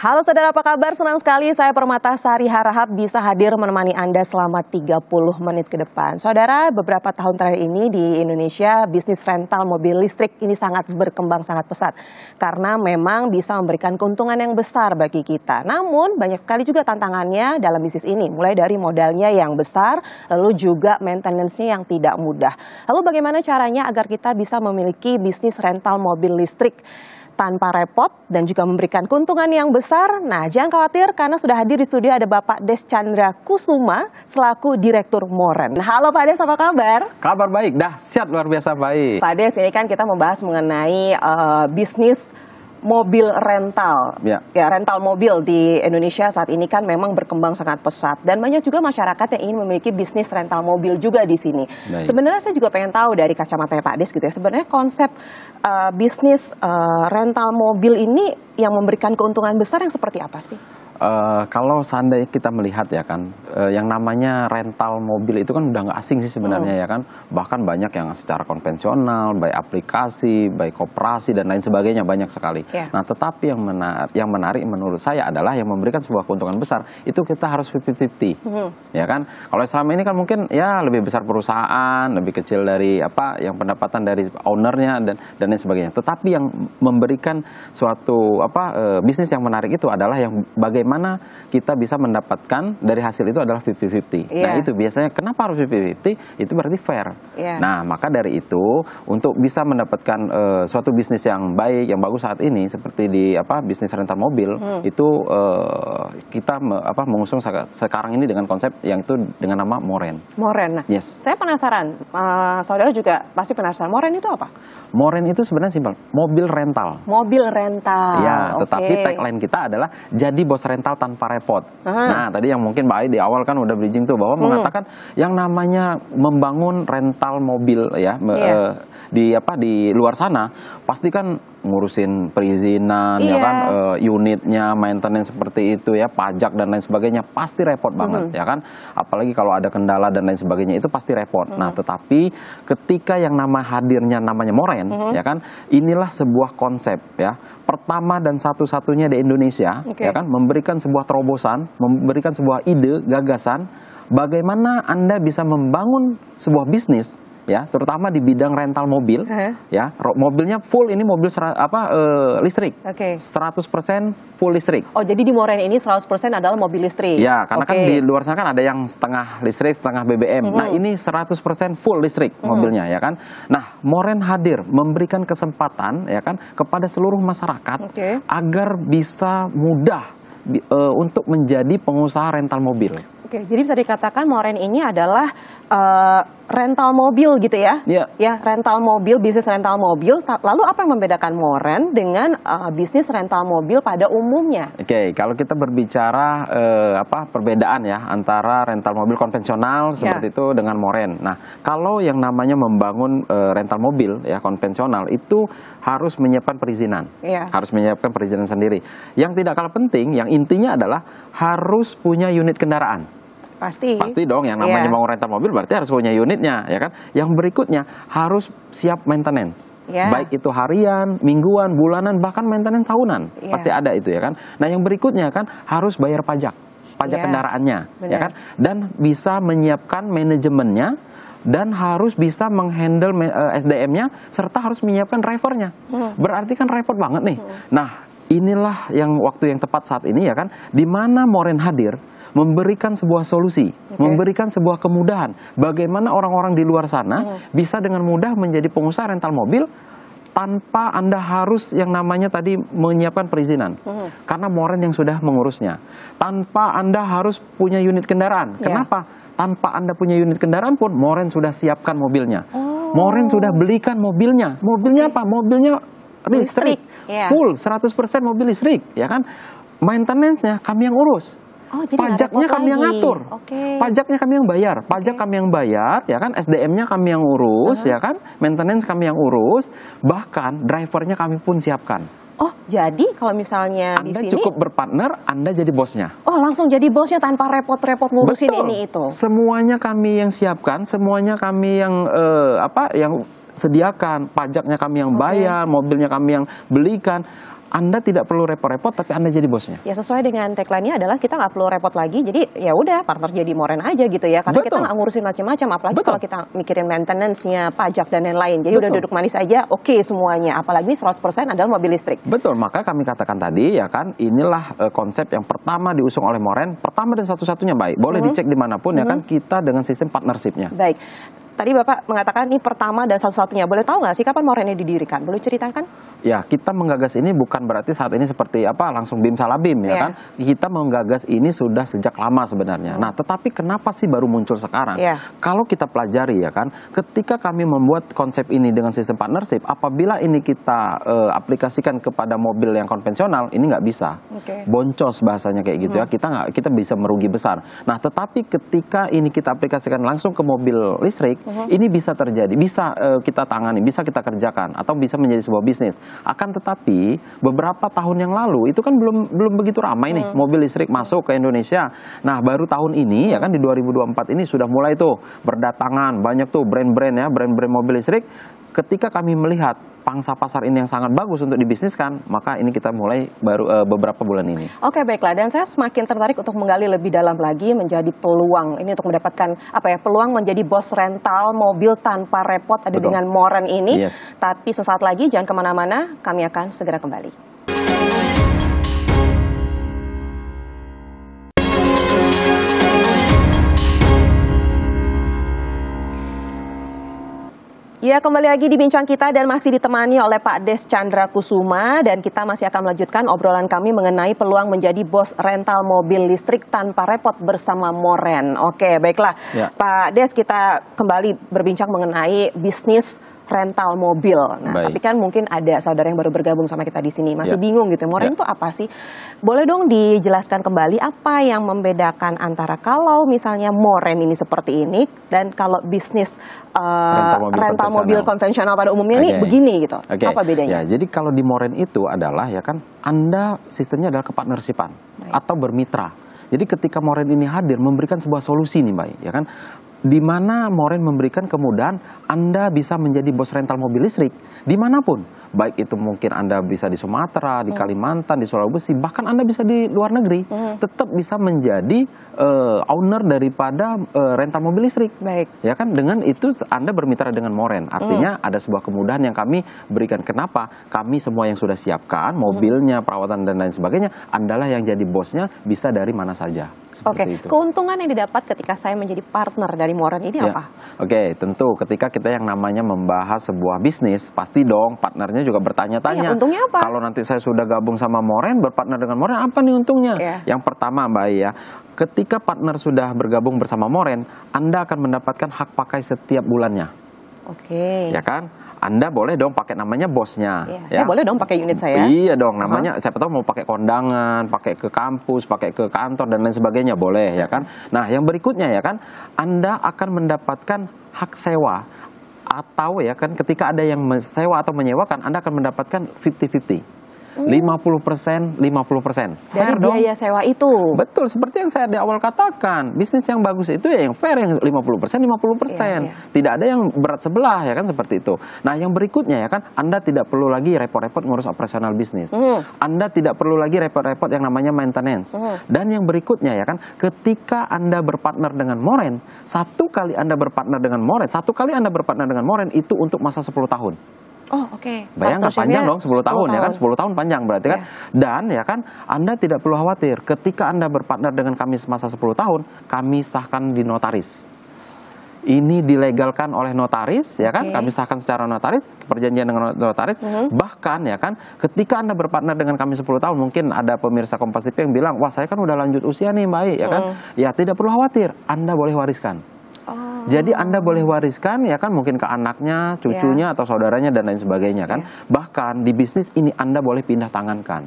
Halo saudara, apa kabar? Senang sekali saya Permatasari Harahap bisa hadir menemani Anda selama 30 menit ke depan. Saudara, beberapa tahun terakhir ini di Indonesia bisnis rental mobil listrik ini sangat berkembang sangat pesat. Karena memang bisa memberikan keuntungan yang besar bagi kita. Namun banyak sekali juga tantangannya dalam bisnis ini. Mulai dari modalnya yang besar, lalu juga maintenance-nya yang tidak mudah. Lalu bagaimana caranya agar kita bisa memiliki bisnis rental mobil listrik tanpa repot dan juga memberikan keuntungan yang besar? Nah, jangan khawatir karena sudah hadir di studio ada Bapak Des Chandra Kusuma selaku Direktur Moren. Halo Pak Des, apa kabar? Kabar baik, dahsyat, luar biasa baik. Pak Des, ini kan kita membahas mengenai bisnis mobil rental. Ya, rental mobil di Indonesia saat ini kan memang berkembang sangat pesat dan banyak juga masyarakat yang ingin memiliki bisnis rental mobil juga di sini. Baik. Sebenarnya saya juga pengen tahu dari kacamata Pak Des gitu ya. Sebenarnya konsep bisnis rental mobil ini yang memberikan keuntungan besar yang seperti apa sih? Kalau seandainya kita melihat ya kan, yang namanya rental mobil itu kan udah nggak asing sih sebenarnya ya kan. Bahkan banyak yang secara konvensional, baik aplikasi, baik koperasi dan lain sebagainya, banyak sekali. Nah, tetapi yang menarik menurut saya adalah yang memberikan sebuah keuntungan besar itu kita harus 50-50, ya kan. Kalau selama ini kan mungkin ya lebih besar perusahaan, lebih kecil dari yang pendapatan dari ownernya dan lain sebagainya. Tetapi yang memberikan suatu bisnis yang menarik itu adalah yang bagaimana kita bisa mendapatkan dari hasil itu adalah 50-50. Nah, itu biasanya kenapa harus 50-50? Itu berarti fair. Nah, maka dari itu untuk bisa mendapatkan suatu bisnis yang baik, yang bagus saat ini seperti di bisnis rental mobil itu kita mengusung sekarang ini dengan konsep yang itu dengan nama Moren. Moren. Nah, saya penasaran. Saudara juga pasti penasaran. Moren itu apa? Moren itu sebenarnya simpel, mobil rental. Mobil rental. Ya, tetapi tagline kita adalah jadi bos rental tanpa repot. Nah, tadi yang mungkin Mbak Ai di awal kan udah bridging tuh bahwa mengatakan yang namanya membangun rental mobil ya di luar sana pasti kan ngurusin perizinan ya kan, unitnya, maintenance seperti itu ya, pajak dan lain sebagainya pasti repot banget ya kan. Apalagi kalau ada kendala dan lain sebagainya itu pasti repot. Nah, tetapi ketika yang hadirnya namanya Moren ya kan, inilah sebuah konsep ya. Pertama dan satu-satunya di Indonesia ya kan, memberikan sebuah terobosan, memberikan sebuah ide, gagasan bagaimana Anda bisa membangun sebuah bisnis ya, terutama di bidang rental mobil ya. Mobilnya full ini mobil listrik. 100% full listrik. Oh, jadi di Moren ini 100% adalah mobil listrik. Ya, karena kan di luar sana kan ada yang setengah listrik, setengah BBM. Nah, ini 100% full listrik mobilnya ya kan. Nah, Moren hadir memberikan kesempatan ya kan kepada seluruh masyarakat agar bisa mudah untuk menjadi pengusaha rental mobil. Oke, jadi bisa dikatakan Moren ini adalah rental mobil gitu ya? Ya, rental mobil, bisnis rental mobil. Lalu apa yang membedakan Moren dengan bisnis rental mobil pada umumnya? Oke, kalau kita berbicara perbedaan ya antara rental mobil konvensional seperti itu dengan Moren. Nah, kalau yang namanya membangun rental mobil ya konvensional itu harus menyiapkan perizinan. Harus menyiapkan perizinan sendiri. Yang tidak kalah penting, yang intinya adalah harus punya unit kendaraan. Pasti dong, yang namanya bangun rental mobil berarti harus punya unitnya ya kan. Yang berikutnya harus siap maintenance. Baik itu harian, mingguan, bulanan, bahkan maintenance tahunan. Pasti ada itu ya kan. Nah, yang berikutnya kan harus bayar pajak kendaraannya ya kan, dan bisa menyiapkan manajemennya dan harus bisa menghandle SDM-nya serta harus menyiapkan drivernya. Berarti kan repot banget nih. Nah, inilah yang waktu yang tepat saat ini ya kan, di mana Moren hadir memberikan sebuah solusi, memberikan sebuah kemudahan bagaimana orang-orang di luar sana bisa dengan mudah menjadi pengusaha rental mobil tanpa Anda harus yang namanya tadi menyiapkan perizinan. Karena Moren yang sudah mengurusnya. Tanpa Anda harus punya unit kendaraan. Kenapa? Tanpa Anda punya unit kendaraan pun Moren sudah siapkan mobilnya. Moren sudah belikan mobilnya. Mobilnya apa? Mobilnya listrik. Full 100% mobil listrik, ya kan? Maintenance-nya kami yang urus. Pajaknya kami yang ngatur. Pajaknya kami yang bayar. Pajak kami yang bayar, ya kan? SDM-nya kami yang urus, ya kan? Maintenance kami yang urus. Bahkan drivernya kami pun siapkan. Oh, jadi kalau misalnya Anda di sini cukup berpartner, Anda jadi bosnya. Oh, langsung jadi bosnya tanpa repot-repot ngurusin ini itu. Semuanya kami yang siapkan, semuanya kami yang yang sediakan, pajaknya kami yang bayar, mobilnya kami yang belikan. Anda tidak perlu repot-repot, tapi Anda jadi bosnya. Ya sesuai dengan tagline-nya adalah kita nggak perlu repot lagi, jadi ya udah partner jadi moren aja gitu ya, karena kita nggak ngurusin macam-macam, apalagi kalau kita mikirin maintenance-nya, pajak dan lain-lain. Jadi udah duduk manis aja, oke semuanya. Apalagi 100% adalah mobil listrik. Betul, maka kami katakan tadi ya kan, inilah konsep yang pertama diusung oleh Moren, pertama dan satu-satunya baik. Boleh dicek dimanapun ya kan, kita dengan sistem partnership-nya. Baik. Tadi Bapak mengatakan ini pertama dan satu-satunya. Boleh tahu nggak sih kapan Moren ini didirikan? Boleh ceritakan? Ya, kita menggagas ini bukan berarti saat ini seperti apa langsung bim salabim ya kan. Kita menggagas ini sudah sejak lama sebenarnya. Nah, tetapi kenapa sih baru muncul sekarang? Kalau kita pelajari ya kan, ketika kami membuat konsep ini dengan sistem partnership, apabila ini kita aplikasikan kepada mobil yang konvensional, ini nggak bisa. Boncos bahasanya kayak gitu ya. Kita bisa merugi besar. Nah, tetapi ketika ini kita aplikasikan langsung ke mobil listrik, ini bisa terjadi, bisa kita tangani, bisa kita kerjakan, atau bisa menjadi sebuah bisnis. Akan tetapi beberapa tahun yang lalu itu kan belum begitu ramai nih mobil listrik masuk ke Indonesia. Nah, baru tahun ini ya kan di 2024 ini sudah mulai tuh berdatangan banyak tuh brand-brand ya, brand-brand mobil listrik. Ketika kami melihat pangsa pasar ini yang sangat bagus untuk dibisniskan, maka ini kita mulai baru beberapa bulan ini. Oke, baiklah. Dan saya semakin tertarik untuk menggali lebih dalam lagi menjadi peluang ini untuk mendapatkan peluang menjadi bos rental mobil tanpa repot ada dengan Moren ini. Tapi sesaat lagi jangan kemana-mana, kami akan segera kembali. Ya, kembali lagi di Bincang Kita dan masih ditemani oleh Pak Des Chandra Kusuma, dan kita masih akan melanjutkan obrolan kami mengenai peluang menjadi bos rental mobil listrik tanpa repot bersama Moren. Oke, baiklah. Pak Des, kita kembali berbincang mengenai bisnis rental mobil. Nah, tapi kan mungkin ada saudara yang baru bergabung sama kita di sini masih bingung gitu. Moren itu apa sih? Boleh dong dijelaskan kembali apa yang membedakan antara kalau misalnya Moren ini seperti ini dan kalau bisnis rental mobil konvensional pada umumnya ini begini gitu. Apa bedanya? Ya, jadi kalau di Moren itu adalah ya kan Anda sistemnya adalah kepartnershipan atau bermitra. Jadi ketika Moren ini hadir memberikan sebuah solusi nih Mbak, ya kan, di mana Moren memberikan kemudahan Anda bisa menjadi bos rental mobil listrik dimanapun, baik itu mungkin Anda bisa di Sumatera, di Kalimantan, di Sulawesi, bahkan Anda bisa di luar negeri, tetap bisa menjadi owner daripada rental mobil listrik. Ya kan, dengan itu Anda bermitra dengan Moren, artinya ada sebuah kemudahan yang kami berikan. Kenapa? Kami semua yang sudah siapkan mobilnya, perawatan dan lain sebagainya, Andalah yang jadi bosnya, bisa dari mana saja. Keuntungan yang didapat ketika saya menjadi partner dari Moren ini apa? Tentu ketika kita yang namanya membahas sebuah bisnis, pasti dong partnernya juga bertanya-tanya. Untungnya apa? Kalau nanti saya sudah gabung sama Moren, berpartner dengan Moren, apa nih untungnya? Yang pertama Mbak ya, ketika partner sudah bergabung bersama Moren, Anda akan mendapatkan hak pakai setiap bulannya. Ya kan? Anda boleh dong pakai namanya bosnya. Saya boleh dong pakai unit saya. Iya dong, namanya siapa tahu mau pakai kondangan, pakai ke kampus, pakai ke kantor dan lain sebagainya, boleh ya kan. Nah, yang berikutnya ya kan, Anda akan mendapatkan hak sewa atau ya kan ketika ada yang sewa atau menyewakan, Anda akan mendapatkan 50-50. 50%, 50%. Dari biaya sewa itu. Betul, seperti yang saya di awal katakan, bisnis yang bagus itu ya yang fair, yang 50%, 50%. Tidak ada yang berat sebelah ya kan, seperti itu. Nah, yang berikutnya ya kan, Anda tidak perlu lagi repot-repot ngurus operasional bisnis. Anda tidak perlu lagi repot-repot yang namanya maintenance. Dan yang berikutnya ya kan, ketika Anda berpartner dengan Moren, satu kali Anda berpartner dengan Moren itu untuk masa 10 tahun. Bayangkan panjang dong 10 tahun ya kan, 10 tahun panjang berarti kan. Dan ya kan, Anda tidak perlu khawatir ketika Anda berpartner dengan kami semasa 10 tahun, kami sahkan di notaris. Ini dilegalkan oleh notaris ya kan, kami sahkan secara notaris, perjanjian dengan notaris. Bahkan ya kan, ketika Anda berpartner dengan kami 10 tahun, mungkin ada pemirsa Kompas TV yang bilang, wah saya kan udah lanjut usia nih Mbak ya kan. Ya tidak perlu khawatir, Anda boleh wariskan. Jadi Anda boleh wariskan ya kan, mungkin ke anaknya, cucunya atau saudaranya dan lain sebagainya kan. Bahkan di bisnis ini Anda boleh pindah tangankan.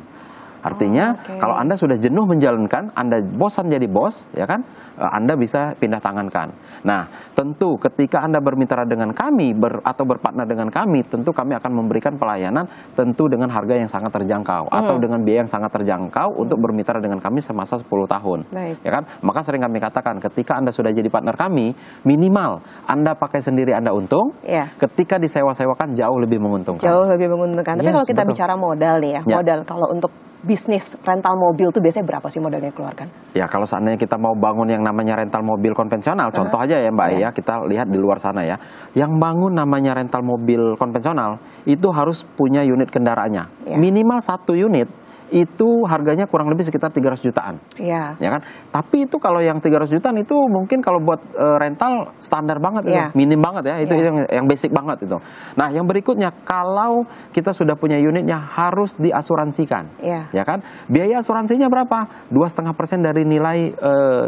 Artinya kalau Anda sudah jenuh menjalankan, Anda bosan jadi bos, ya kan, Anda bisa pindah tangankan. Nah, tentu ketika Anda bermitra dengan kami atau berpartner dengan kami, tentu kami akan memberikan pelayanan tentu dengan harga yang sangat terjangkau atau dengan biaya yang sangat terjangkau untuk bermitra dengan kami semasa 10 tahun. Ya kan? Maka sering kami katakan ketika Anda sudah jadi partner kami, minimal Anda pakai sendiri Anda untung, ketika disewa-sewakan jauh lebih menguntungkan. Jauh lebih menguntungkan. Tapi kalau kita bicara modal nih ya, modal kalau untuk bisnis rental mobil tuh biasanya berapa sih modalnya dikeluarkan? Ya kalau seandainya kita mau bangun yang namanya rental mobil konvensional, contoh aja ya Mbak ya, kita lihat di luar sana ya, yang bangun namanya rental mobil konvensional itu harus punya unit kendaraannya, minimal 1 unit. Itu harganya kurang lebih sekitar 300 jutaan. Ya kan? Tapi itu kalau yang 300 jutaan itu mungkin kalau buat rental standar banget itu, minim banget ya, itu yang basic banget itu. Nah, yang berikutnya kalau kita sudah punya unitnya harus diasuransikan. Ya kan? Biaya asuransinya berapa? 2,5% dari nilai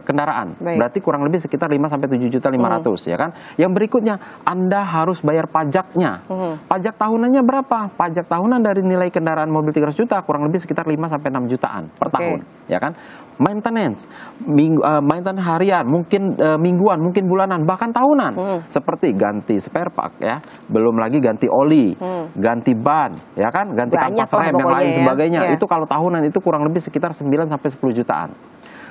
kendaraan. Berarti kurang lebih sekitar 5 sampai 7.500.000 ya kan? Yang berikutnya Anda harus bayar pajaknya. Pajak tahunannya berapa? Pajak tahunan dari nilai kendaraan mobil 300 juta kurang lebih sekitar 5 sampai 6 jutaan per tahun, ya kan? Maintenance, maintenance harian, mungkin mingguan, mungkin bulanan, bahkan tahunan. Seperti ganti spare part ya, belum lagi ganti oli, ganti ban, ya kan? Ganti kampas rem yang lain sebagainya. Itu kalau tahunan itu kurang lebih sekitar 9 sampai 10 jutaan.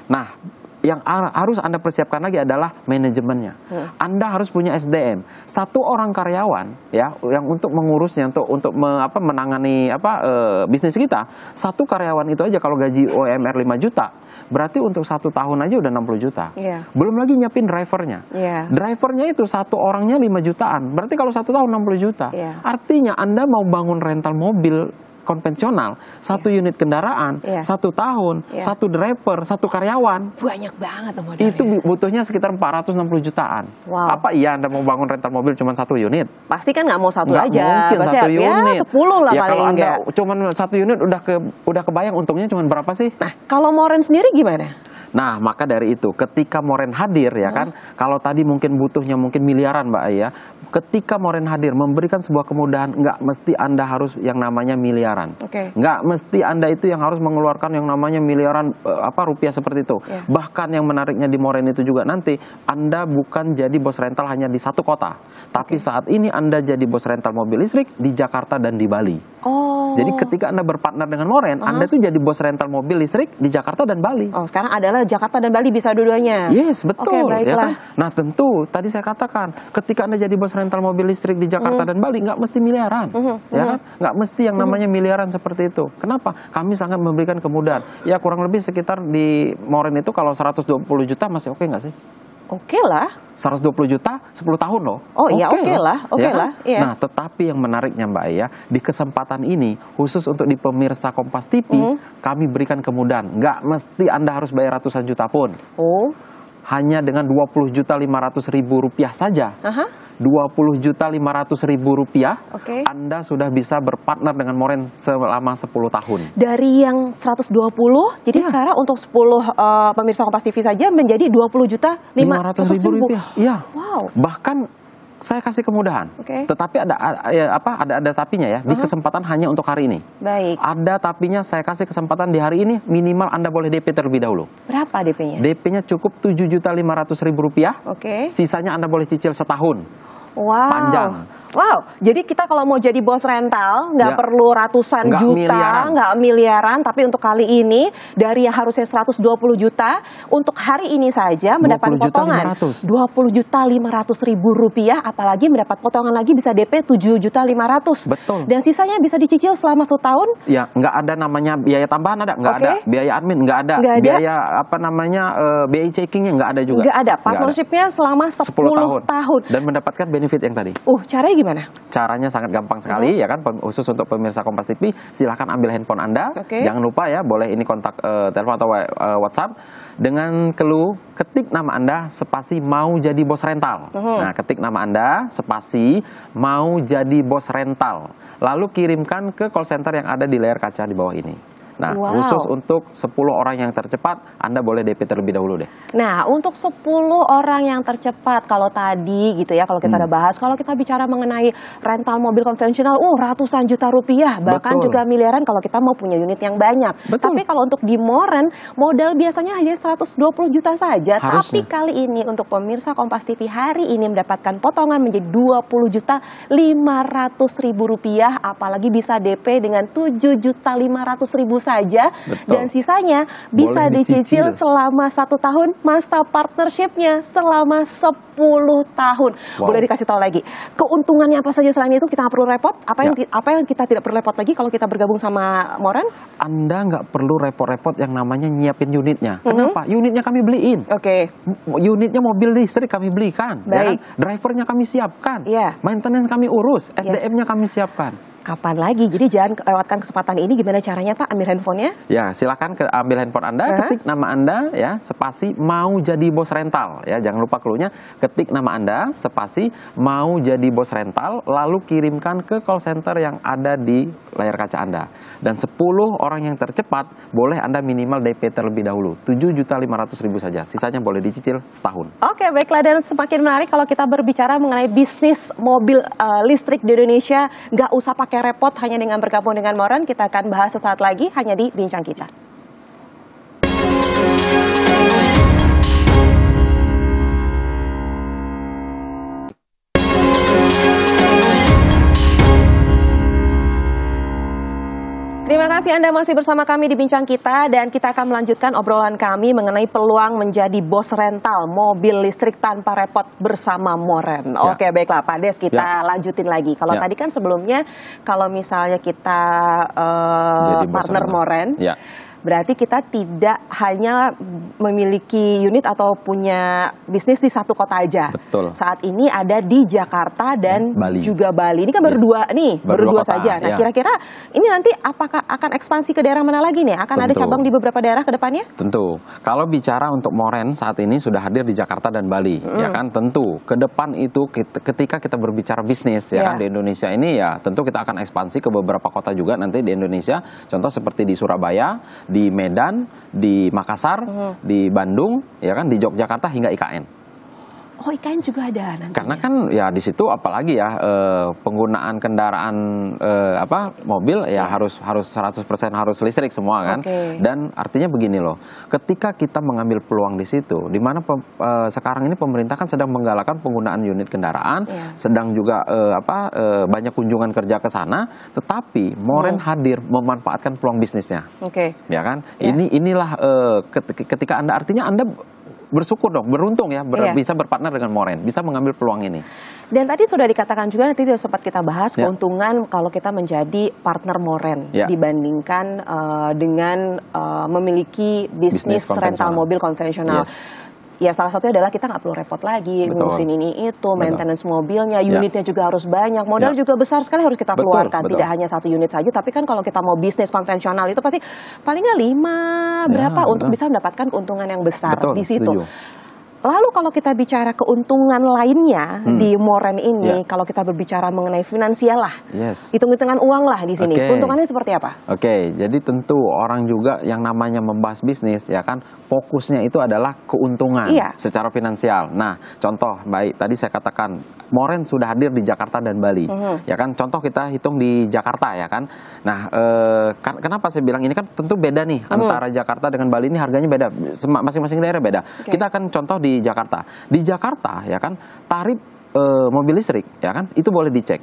Nah, yang harus Anda persiapkan lagi adalah manajemennya. Anda harus punya SDM. 1 orang karyawan ya yang untuk mengurusnya, untuk menangani bisnis kita. 1 karyawan itu aja kalau gaji UMR 5 juta, berarti untuk 1 tahun aja udah 60 juta. Belum lagi nyiapin drivernya. Drivernya itu 1 orangnya 5 jutaan. Berarti kalau 1 tahun 60 juta. Artinya Anda mau bangun rental mobil konvensional, 1 unit kendaraan, 1 tahun, 1 driver, 1 karyawan. Banyak banget modalnya. Itu butuhnya sekitar 460 jutaan. Apa iya Anda mau bangun rental mobil cuma 1 unit? Pasti kan nggak mau 1 aja. Mungkin 1 unit. 10 lah ya, paling kalau enggak. Anda cuma 1 unit udah kebayang untungnya cuma berapa sih? Nah, kalau Moren sendiri gimana? Nah, maka dari itu ketika Moren hadir ya kan, kalau tadi mungkin butuhnya mungkin miliaran Mbak ya, ketika Moren hadir memberikan sebuah kemudahan, nggak mesti Anda harus yang namanya miliaran. Nggak mesti Anda itu yang harus mengeluarkan yang namanya miliaran rupiah seperti itu. Bahkan yang menariknya di Moren itu juga nanti Anda bukan jadi bos rental hanya di 1 kota, tapi saat ini Anda jadi bos rental mobil listrik di Jakarta dan di Bali. Jadi ketika Anda berpartner dengan Moren, Anda tuh jadi bos rental mobil listrik di Jakarta dan Bali. Sekarang adalah Jakarta dan Bali bisa dua-duanya. Yes, betul. Ya kan? Nah, tentu tadi saya katakan, ketika Anda jadi bos rental mobil listrik di Jakarta dan Bali, nggak mesti miliaran. Ya kan? Nggak mesti yang namanya miliaran seperti itu. Kenapa? Kami sangat memberikan kemudahan. Ya kurang lebih sekitar di Moren itu kalau 120 juta masih oke nggak sih? Oke lah. 120 juta 10 tahun loh. Oh iya, oke lah. Oke lah. Nah, tetapi yang menariknya Mbak ya, di kesempatan ini khusus untuk di pemirsa Kompas TV, kami berikan kemudahan. Nggak mesti Anda harus bayar ratusan juta pun. Hanya dengan 20.500.000 rupiah saja. 20.500.000 rupiah, Anda sudah bisa berpartner dengan Moren selama 10 tahun. Dari yang 120, jadi sekarang untuk 10 pemirsa Kompas TV saja menjadi 20.500.000 rupiah. Iya. Wow. Bahkan saya kasih kemudahan, tetapi ada tapinya ya. Di kesempatan hanya untuk hari ini. Baik. Ada tapinya, saya kasih kesempatan di hari ini minimal Anda boleh DP terlebih dahulu. Berapa DP-nya? DP-nya cukup 7.500.000 rupiah. Sisanya Anda boleh cicil setahun. Wow. Panjang. Wow, jadi kita kalau mau jadi bos rental nggak perlu ratusan juta, nggak miliaran, tapi untuk kali ini dari yang harusnya 120 juta untuk hari ini saja mendapat potongan 20.500.000 rupiah, apalagi mendapat potongan lagi bisa DP 7.500.000. Betul. Dan sisanya bisa dicicil selama 1 tahun. Ya, nggak ada namanya biaya tambahan, nggak ada biaya admin, nggak ada biaya biaya checkingnya nggak ada juga. Nggak ada. Partnershipnya selama 10 tahun dan mendapatkan benefit yang tadi. Caranya gimana? Caranya sangat gampang sekali ya kan, khusus untuk pemirsa Kompas TV, silahkan ambil handphone Anda. Jangan lupa ya, boleh ini kontak telepon atau WhatsApp dengan clue ketik nama Anda spasi mau jadi bos rental. Nah, ketik nama Anda spasi mau jadi bos rental. Lalu kirimkan ke call center yang ada di layar kaca di bawah ini. Nah, Wow. khusus untuk 10 orang yang tercepat, Anda boleh DP terlebih dahulu deh. Nah, untuk 10 orang yang tercepat, kalau tadi gitu ya, kalau kita udah bahas, kalau kita bicara mengenai rental mobil konvensional, ratusan juta rupiah, bahkan Betul. juga miliaran kalau kita mau punya unit yang banyak. Betul. Tapi kalau untuk di Moren, modal biasanya hanya 120 juta saja. Tapi Harusnya. kali ini untuk pemirsa Kompas TV hari ini mendapatkan potongan menjadi 20 juta 500 ribu rupiah, apalagi bisa DP dengan 7 juta 500 ribu saja. Betul. Dan sisanya bisa Boleh dicicil dicicil. selama 1 tahun, masa partnershipnya selama 10 tahun. Wow. Boleh dikasih tahu lagi keuntungannya apa saja selain itu? Kita nggak perlu repot. Apa yang kita tidak perlu repot lagi kalau kita bergabung sama Moren? Anda nggak perlu repot-repot yang namanya nyiapin unitnya. Kenapa? Unitnya kami beliin. Oke. Unitnya mobil listrik kami belikan. Baik. Ya kan? Drivernya kami siapkan. Iya. Maintenance kami urus. SDM-nya kami siapkan. Kapan lagi? Jadi jangan lewatkan kesempatan ini. Gimana caranya, Pak? Ambil handphonenya. Ya, silakan ambil handphone Anda, ketik nama Anda, ya, spasi mau jadi bos rental, ya, jangan lupa clue-nya, ketik nama Anda, spasi mau jadi bos rental, lalu kirimkan ke call center yang ada di layar kaca Anda. Dan 10 orang yang tercepat, boleh Anda minimal DP terlebih dahulu, 7.500.000 saja, sisanya boleh dicicil setahun. Oke, baiklah, dan semakin menarik kalau kita berbicara mengenai bisnis mobil listrik di Indonesia. Nggak usah pakai repot, hanya dengan bergabung dengan Moren. Kita akan bahas sesaat lagi hanya di Bincang Kita. Terima kasih Anda masih bersama kami di Bincang Kita, dan kita akan melanjutkan obrolan kami mengenai peluang menjadi bos rental mobil listrik tanpa repot bersama Moren. Ya. Oke, baiklah Pak Des, kita lanjutin lagi. Kalau tadi kan sebelumnya kalau misalnya kita Jadi bos partner rental. Moren, Ya. berarti kita tidak hanya memiliki unit atau punya bisnis di satu kota aja. Betul. Saat ini ada di Jakarta dan Bali. juga Bali. Ini kan baru dua nih, baru dua kota, saja. Nah, ya. kira-kira ini nanti apakah akan ekspansi ke daerah mana lagi nih? Akan ada Tentu. cabang di beberapa daerah ke depannya? Tentu. Kalau bicara untuk Moren saat ini sudah hadir di Jakarta dan Bali, ya kan? Tentu ke depan itu ketika kita berbicara bisnis, ya kan, di Indonesia ini, ya tentu kita akan ekspansi ke beberapa kota juga nanti di Indonesia. Contoh seperti di Surabaya, di Medan, di Makassar, di Bandung, ya kan, di Yogyakarta hingga IKN. Oh, IKN juga ada nantinya. Karena kan ya di situ apalagi ya penggunaan kendaraan mobil ya harus 100% harus listrik semua kan. Oke. Dan artinya begini loh, ketika kita mengambil peluang di situ, di mana sekarang ini pemerintah kan sedang menggalakkan penggunaan unit kendaraan, sedang juga banyak kunjungan kerja ke sana, tetapi Moren hadir memanfaatkan peluang bisnisnya. Oke. Ya kan? Inilah ketika Anda, artinya Anda bersyukur dong, beruntung ya, bisa berpartner dengan Moren, bisa mengambil peluang ini. Dan tadi sudah dikatakan juga, nanti sempat kita bahas keuntungan kalau kita menjadi partner Moren dibandingkan dengan memiliki bisnis rental mobil konvensional. Ya, salah satunya adalah kita nggak perlu repot lagi ngurusin ini itu, maintenance mobilnya, unitnya juga harus banyak, modal juga besar sekali harus kita keluarkan. Tidak hanya satu unit saja, tapi kan kalau kita mau bisnis konvensional itu pasti palingnya 5 berapa untuk bisa mendapatkan keuntungan yang besar di situ. Setuju. Lalu kalau kita bicara keuntungan lainnya di Moren ini, kalau kita berbicara mengenai finansial lah, hitung-hitungan uang lah di sini, keuntungannya seperti apa? Oke, jadi tentu orang juga yang namanya membahas bisnis, ya kan, fokusnya itu adalah keuntungan secara finansial. Nah, contoh baik tadi saya katakan Moren sudah hadir di Jakarta dan Bali, ya kan. Contoh kita hitung di Jakarta, ya kan. Nah, kenapa saya bilang ini kan tentu beda nih antara Jakarta dengan Bali, ini harganya beda, masing-masing daerah beda. Kita akan contoh di Jakarta. Di Jakarta, ya kan, tarif mobil listrik, ya kan, itu boleh dicek.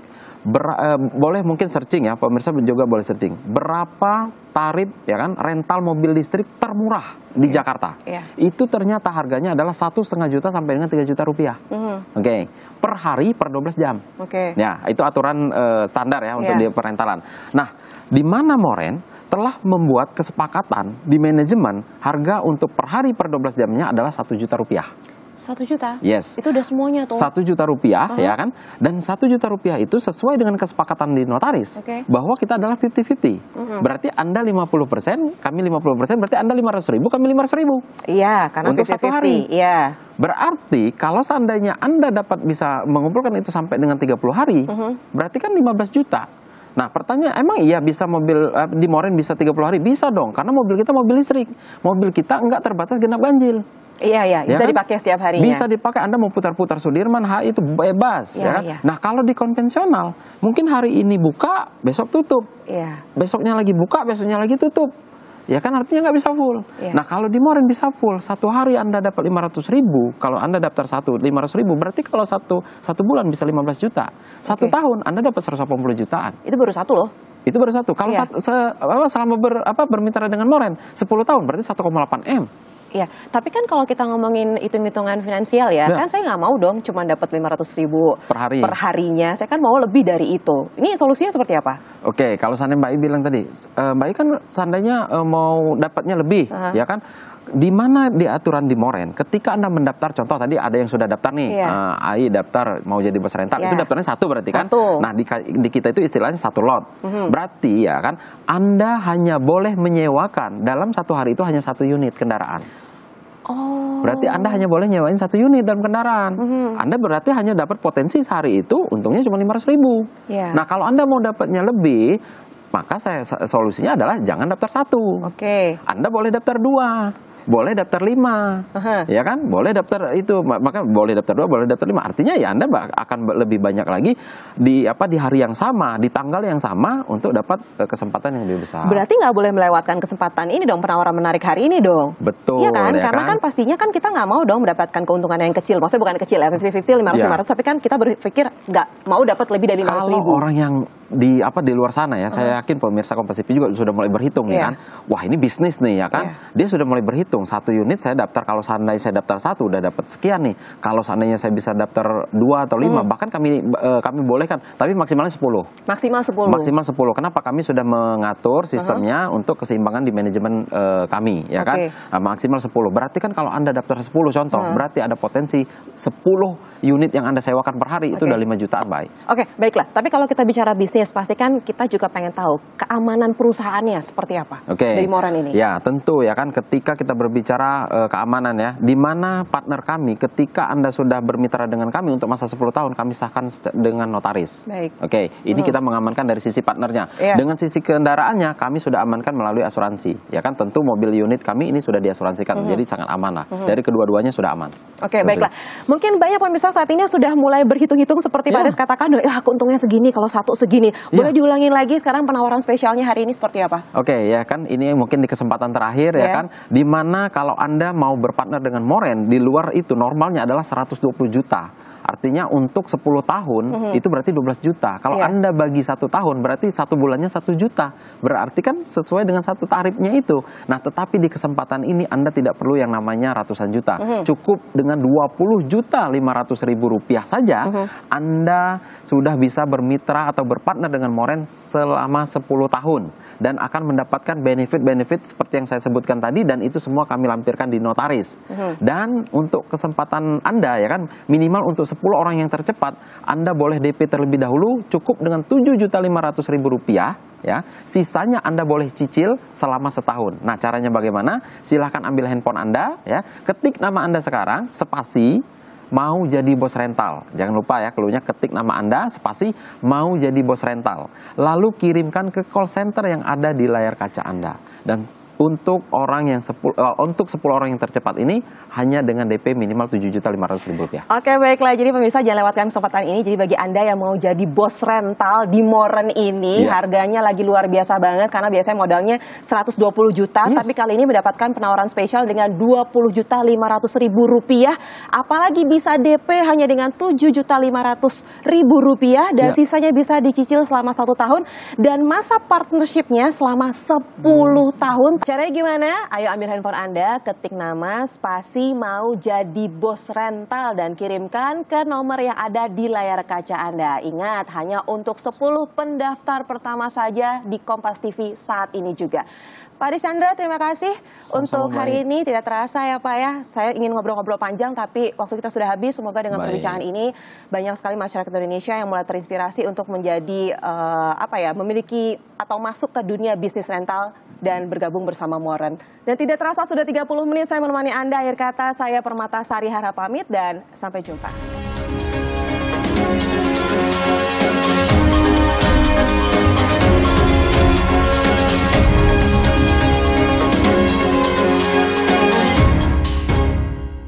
Boleh mungkin searching ya, pemirsa juga boleh searching. Berapa tarif, ya kan, rental mobil listrik termurah di Jakarta? Itu ternyata harganya adalah 1,5 juta sampai dengan 3 juta rupiah. Oke, per hari per 12 jam. Ya, itu aturan standar ya untuk di perrentalan. Nah, di mana Moren telah membuat kesepakatan di manajemen harga untuk per hari per 12 jamnya adalah 1 juta rupiah. 1 juta? Yes. Itu udah semuanya tuh? 1 juta rupiah, ya kan? Dan 1 juta rupiah itu sesuai dengan kesepakatan di notaris, bahwa kita adalah 50-50. Berarti Anda 50%, kami 50%, berarti Anda 500.000, kami 500.000. Iya, karena untuk 1 hari. Iya. Berarti kalau seandainya Anda dapat bisa mengumpulkan itu sampai dengan 30 hari, berarti kan 15 juta. Nah, pertanyaan, emang iya bisa mobil di Moren bisa 30 hari? Bisa dong, karena mobil kita mobil listrik. Mobil kita enggak terbatas genap ganjil. Iya, bisa kan? dipakai setiap harinya. Bisa dipakai, Anda mau putar-putar Sudirman, HI itu bebas. Ya kan? Nah, kalau di konvensional, mungkin hari ini buka, besok tutup. Besoknya lagi buka, besoknya lagi tutup. Ya kan, artinya nggak bisa full. Nah, kalau di Moren bisa full, satu hari Anda dapat 500.000. Kalau Anda daftar 500.000, berarti kalau satu bulan bisa 15 juta. Satu tahun Anda dapat 180 jutaan. Itu baru satu loh. Itu baru satu. Kalau selama bermitra dengan Moren 10 tahun, berarti 1,8 M. Iya, tapi kan kalau kita ngomongin hitung-hitungan finansial kan saya nggak mau dong cuma dapat 500.000 per harinya. Saya kan mau lebih dari itu. Ini solusinya seperti apa? Oke, kalau seandainya Mbak I bilang tadi, Mbak I kan seandainya mau dapatnya lebih, ya kan? Di mana di aturan di Moren, ketika Anda mendaftar, contoh tadi ada yang sudah daftar nih, AI daftar mau jadi bos rental, itu daftarnya satu berarti kan? Nah, di kita itu istilahnya satu lot. Berarti ya kan, Anda hanya boleh menyewakan dalam satu hari itu hanya satu unit kendaraan. Berarti Anda hanya boleh nyewain satu unit dalam kendaraan. Anda berarti hanya dapat potensi sehari itu untungnya cuma 500.000. Nah, kalau Anda mau dapatnya lebih, maka solusinya adalah jangan daftar satu. Anda boleh daftar 2. Boleh daftar 5, ya kan? Boleh daftar itu, maka boleh daftar 2, boleh daftar 5. Artinya ya Anda akan lebih banyak lagi di hari yang sama, di tanggal yang sama untuk dapat kesempatan yang lebih besar. Berarti nggak boleh melewatkan kesempatan ini dong, penawaran menarik hari ini dong. Betul. Iya kan? Karena kan pastinya kan kita nggak mau dong mendapatkan keuntungan yang kecil. Maksudnya bukan kecil ya, 50-50, 500-500, tapi kan kita berpikir nggak mau dapat lebih dari 500.000. Kalau orang yang di luar sana ya, saya yakin pemirsa Kompas TV juga sudah mulai berhitung ya kan. Wah, ini bisnis nih ya kan. Dia sudah mulai berhitung, satu unit saya daftar, kalau seandainya saya daftar satu udah dapat sekian nih. Kalau seandainya saya bisa daftar 2 atau 5, bahkan kami bolehkan, tapi maksimalnya 10. Maksimal 10. Maksimal 10. Kenapa? Kami sudah mengatur sistemnya untuk keseimbangan di manajemen kami ya kan. Maksimal 10. Berarti kan kalau Anda daftar 10 contoh, berarti ada potensi 10 unit yang Anda sewakan per hari itu udah 5 jutaan, baik. Oke, baiklah. Tapi kalau kita bicara bisnis, pastikan kita juga pengen tahu keamanan perusahaannya seperti apa dari Moren ini. Ya, tentu ya kan, ketika kita berbicara keamanan ya, di mana partner kami ketika Anda sudah bermitra dengan kami untuk masa 10 tahun, kami sahkan dengan notaris. Ini kita mengamankan dari sisi partnernya. Dengan sisi kendaraannya, kami sudah amankan melalui asuransi. Ya kan, tentu mobil unit kami ini sudah diasuransikan, jadi sangat aman lah. Dari kedua-duanya sudah aman. Baiklah. Mungkin banyak pemirsa saat ini sudah mulai berhitung-hitung seperti Pak Des katakan, untungnya segini, kalau satu segini. Boleh diulangin lagi sekarang penawaran spesialnya hari ini seperti apa? Ya kan, ini mungkin di kesempatan terakhir ya kan, di mana kalau Anda mau berpartner dengan Moren, di luar itu normalnya adalah 120 juta. Artinya untuk 10 tahun itu berarti 12 juta. Kalau Anda bagi 1 tahun berarti 1 bulannya 1 juta. Berarti kan sesuai dengan satu tarifnya itu. Nah, tetapi di kesempatan ini Anda tidak perlu yang namanya ratusan juta. Cukup dengan 20.500.000 rupiah saja, Anda sudah bisa bermitra atau berpartner dengan Moren selama 10 tahun. Dan akan mendapatkan benefit-benefit seperti yang saya sebutkan tadi, dan itu semua kami lampirkan di notaris. Dan untuk kesempatan Anda ya kan, minimal untuk 10 orang yang tercepat, Anda boleh DP terlebih dahulu cukup dengan 7.500.000 rupiah ya. Sisanya Anda boleh cicil selama setahun. Nah, caranya bagaimana? Silahkan ambil handphone Anda ya, ketik nama Anda sekarang, spasi mau jadi bos rental. Jangan lupa ya, cluenya ketik nama Anda, spasi mau jadi bos rental. Lalu kirimkan ke call center yang ada di layar kaca Anda. Dan untuk 10 orang yang tercepat ini hanya dengan DP minimal 7.500.000 rupiah. Baiklah. Jadi pemirsa jangan lewatkan kesempatan ini. Jadi bagi Anda yang mau jadi bos rental di Moren ini, harganya lagi luar biasa banget karena biasanya modalnya 120 juta, tapi kali ini mendapatkan penawaran spesial dengan 20.500.000 rupiah. Apalagi bisa DP hanya dengan 7.500.000 rupiah dan sisanya bisa dicicil selama 1 tahun dan masa partnershipnya selama 10 tahun. Caranya gimana? Ayo ambil handphone Anda, ketik nama, spasi mau jadi bos rental dan kirimkan ke nomor yang ada di layar kaca Anda. Ingat, hanya untuk 10 pendaftar pertama saja di Kompas TV saat ini juga. Pak Dischandra, terima kasih untuk hari ini. Tidak terasa ya Pak ya, saya ingin ngobrol-ngobrol panjang tapi waktu kita sudah habis. Semoga dengan perbincangan ini banyak sekali masyarakat Indonesia yang mulai terinspirasi untuk menjadi memiliki atau masuk ke dunia bisnis rental dan bergabung bersama Moren. Dan tidak terasa sudah 30 menit saya menemani Anda. Akhir kata saya Permata Sari Harap pamit dan sampai jumpa.